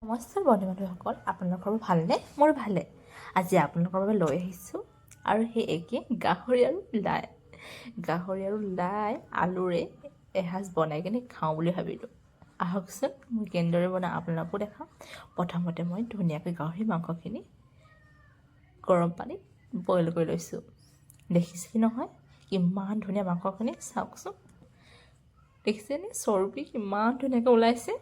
নমস্কাৰ বন্ধু-বান্ধৱীসকল, আপোনালোকৰ ভালনে? মোৰ ভালে। আজি আপোনালোকৰ বাবে লৈ আহিছোঁ আৰু সেই একে গাহৰি আৰু লাই আলুৰে এসাঁজ বনাই কিনে খাওঁ বুলি ভাবিলোঁ। আহকচোন মই কেনেদৰে বনাওঁ আপোনালোকো দেখাম। প্ৰথমতে মই ধুনীয়াকৈ গাহৰি মাংসখিনি গৰম পানীত বইল কৰি লৈছোঁ। দেখিছেই নহয় কিমান ধুনীয়া মাংসখিনি, চাওকচোন। দেখিছেনে চৰ্বি কিমান ধুনীয়াকৈ ওলাইছে।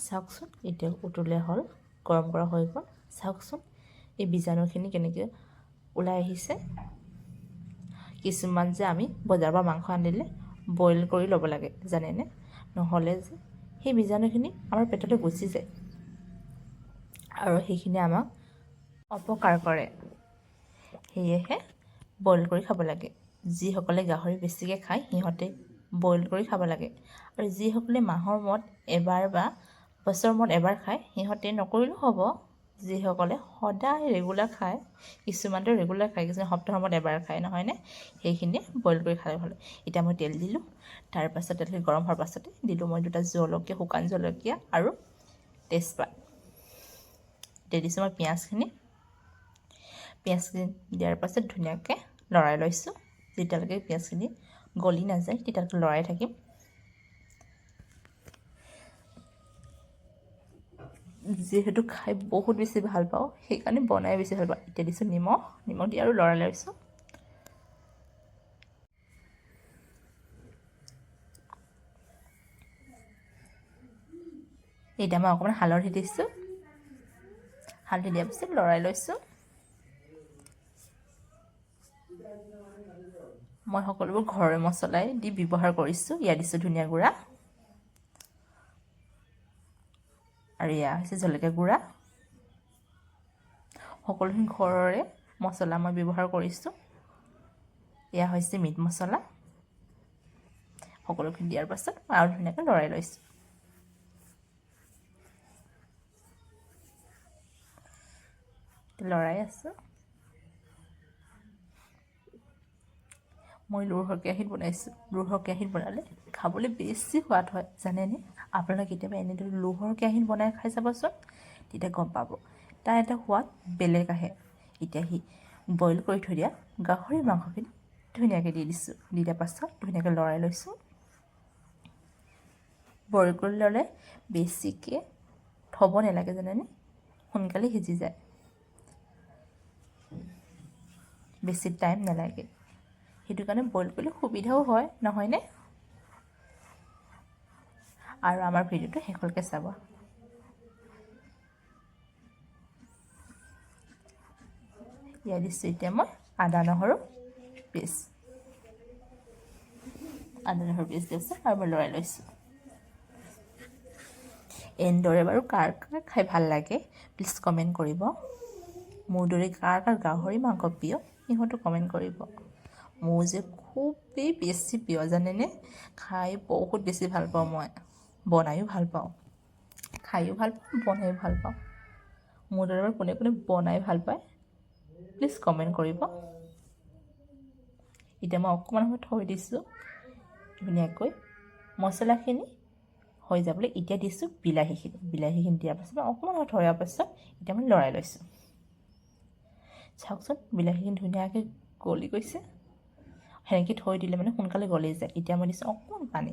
চাওকচোন, এতিয়া উতলাই হ'ল, গৰম কৰা হৈ গ'ল। চাওকচোন এই বীজাণুখিনি কেনেকৈ ওলাই আহিছে। কিছুমান যে আমি বজাৰৰ পৰা মাংস আনিলে বইল কৰি ল'ব লাগে, জানেনে? নহ'লে যে সেই বীজাণুখিনি আমাৰ পেটতে গুচি যায় আৰু সেইখিনি আমাক অপকাৰ কৰে। সেয়েহে বইল কৰি খাব লাগে। যিসকলে গাহৰি বেছিকৈ খায় সিহঁতে বইল কৰি খাব লাগে, আৰু যিসকলে মাহৰ মূৰত এবাৰ বা বছৰৰ মূৰত এবাৰ খায় সিহঁতে নকৰিলেও হ'ব। যিসকলে সদায় ৰেগুলাৰ খায়, কিছুমানতো ৰেগুলাৰ খায়, কিছুমান সপ্তাহৰ মূৰত এবাৰ খায়, নহয়নে? সেইখিনিয়ে বইল কৰি খালে ভাল। এতিয়া মই তেল দিলোঁ, তাৰপাছত তেলখিনি গৰম হোৱাৰ পাছতে দিলোঁ মই 2টা জলকীয়া, শুকান জলকীয়া আৰু তেজপাত। দি দিছোঁ মই পিঁয়াজখিনি দিয়াৰ পাছত ধুনীয়াকৈ লৰাই লৈছোঁ। যেতিয়ালৈকে পিঁয়াজখিনি গলি নাযায় তেতিয়ালৈকে লৰাই থাকিম। যিহেতু খাই বহুত বেছি ভাল পাওঁ, সেইকাৰণে বনাই বেছি ভাল পাওঁ। এতিয়া দিছোঁ নিমখ দি আৰু লৰাই লৈছোঁ। এতিয়া মই অকণমান হালধি দিছোঁ। হালধি দিয়াৰ পিছত লৰাই লৈছোঁ। মই সকলোবোৰ ঘৰৰে মছলাই দি ব্যৱহাৰ কৰিছোঁ। ইয়াত দিছোঁ ধনিয়া গুড়া, আৰু এয়া হৈছে জলকীয়া গুড়া। সকলোখিনি ঘৰৰে মছলা মই ব্যৱহাৰ কৰিছোঁ। এয়া হৈছে মিট মছলা। সকলোখিনি দিয়াৰ পাছত মই আৰু ধুনীয়াকৈ লৰাই লৈছোঁ। লৰাই আছোঁ। মই লোহাৰ কেৰাহীত বনাইছোঁ। লোহাৰ কেৰাহীত বনালে খাবলৈ বেছি সোৱাদ হয়, জানেনে? আপোনালোকে কেতিয়াবা এনেদৰে লোহাৰ কেৰাহীত বনাই খাই চাবচোন, তেতিয়া গম পাব তাৰ এটা সোৱাদ বেলেগ আহে। এতিয়া সি বইল কৰি থৈ দিয়া গাহৰি মাংসখিনি ধুনীয়াকৈ দি দিছোঁ। দি দিয়াৰ পাছত ধুনীয়াকৈ লৰাই লৈছোঁ। বইল কৰি ল'লে বেছিকৈ থ'ব নালাগে, জানেনে? সোনকালে সিজি যায়, বেছি টাইম নালাগে। সেইটো কাৰণে বইল কৰিলে সুবিধাও হয়, নহয়নে? আৰু আমাৰ ভিডিঅ'টো শেষলৈকে চাব। ইয়াত দিছোঁ এতিয়া মই আদা নহৰু পেষ্ট দিছোঁ আৰু মই লৰাই লৈছোঁ। এনেদৰে বাৰু কাৰ কাৰ খাই ভাল লাগে প্লিজ কমেণ্ট কৰিব। মোৰ দৰে কাৰ কাৰ গাহৰি মাংস প্ৰিয় সিহঁতো কমেণ্ট কৰিব। মোৰ যে খুবেই বেছি প্ৰিয়, জানেনে? খাই বহুত বেছি ভাল পাওঁ মই। বনায়ো ভাল পাওঁ, খায়ো ভাল পাওঁ, বনায়ো ভাল পাওঁ। মোৰ দৰে বাৰু কোনে কোনে বনাই ভাল পায় প্লিজ কমেণ্ট কৰিব। এতিয়া মই অকণমান সময় থৈ দিছোঁ ধুনীয়াকৈ মছলাখিনি হৈ যাবলৈ। এতিয়া দিছোঁ বিলাহীখিনি দিয়াৰ পাছত অকণমান সময় থৈ দিয়াৰ পাছত এতিয়া মই লৰাই লৈছোঁ। চাওকচোন বিলাহীখিনি ধুনীয়াকৈ গলি গৈছে। সেনেকৈ থৈ দিলে মানে সোনকালে গলি যায়। এতিয়া মই দিছোঁ অকণমান পানী,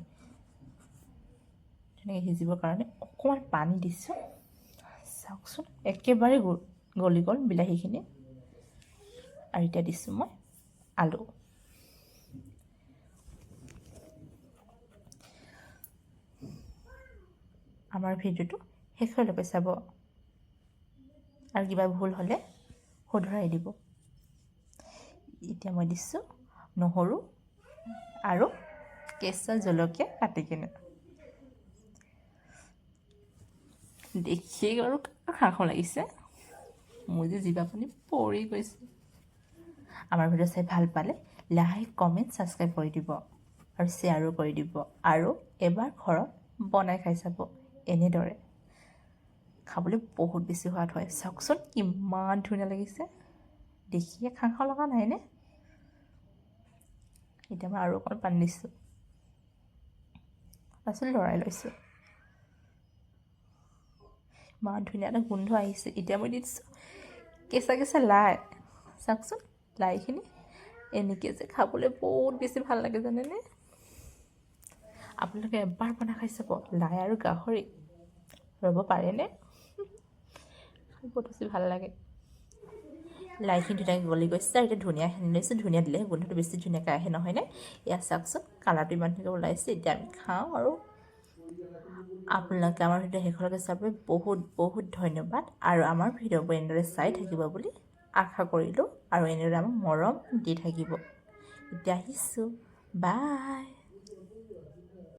ধুনীয়াকৈ সিজিবৰ কাৰণে অকণমান পানী দিছোঁ। চাওকচোন একেবাৰে গলি গ'ল বিলাহীখিনি। আৰু এতিয়া দিছোঁ মই আলু। আমাৰ ভিডিঅ'টো শেষলৈকে চাব, আৰু কিবা ভুল হ'লে শুধৰাই দিব। এতিয়া মই দিছোঁ নহৰু আৰু কেঁচা জলকীয়া কাটি কিনে। দেখিয়ে আৰু খাওঁ লাগিছে, মোৰ যে জিভাখনি পৰি গৈছে। আমাৰ ভিডিঅ' চাই ভাল পালে লাইক কমেণ্ট ছাবস্ক্ৰাইব কৰি দিব আৰু শ্বেয়াৰো কৰি দিব, আৰু এবাৰ ঘৰত বনাই খাই চাব। এনেদৰে খাবলৈ বহুত বেছি সোৱাদ হয়। চাওকচোন কিমান ধুনীয়া লাগিছে, দেখিয়ে খাওঁ লগা নাইনে? এতিয়া মই আৰু অকণ পানী দিছোঁ, তাৰপিছত লৰাই লৈছোঁ। ইমান ধুনীয়া এটা গোন্ধ আহিছে। এতিয়া মই দি দিছোঁ কেঁচা কেঁচা লাই। চাওকচোন লাইখিনি এনেকৈ যে খাবলৈ বহুত বেছি ভাল লাগে জানেনে। আপোনালোকে এবাৰ বনাই খাই চাব, লাই আৰু গাহৰি। ৰ'ব পাৰেনে? বহুত বেছি ভাল লাগে। লাইখিনি ধুনীয়াকৈ গলি গৈছে আৰু এতিয়া ধনিয়া সানি লৈছোঁ। ধনিয়া দিলেহে গোন্ধটো বেছি ধুনীয়াকৈ আহে নহয়নে। এয়া চাওকচোন কালাৰটো ইমান ধুনীয়াকৈ ওলাইছে। এতিয়া আমি খাওঁ আৰু আপোনালোকে আমাৰ ভিডিঅ' শেষলৈকে চাবলৈ বহুত বহুত ধন্যবাদ। আৰু আমাৰ ভিডিঅ'বোৰ এনেদৰে চাই থাকিব বুলি আশা কৰিলোঁ আৰু এনেদৰে আমাক মৰম দি থাকিব। এতিয়া আহিছোঁ, বাই।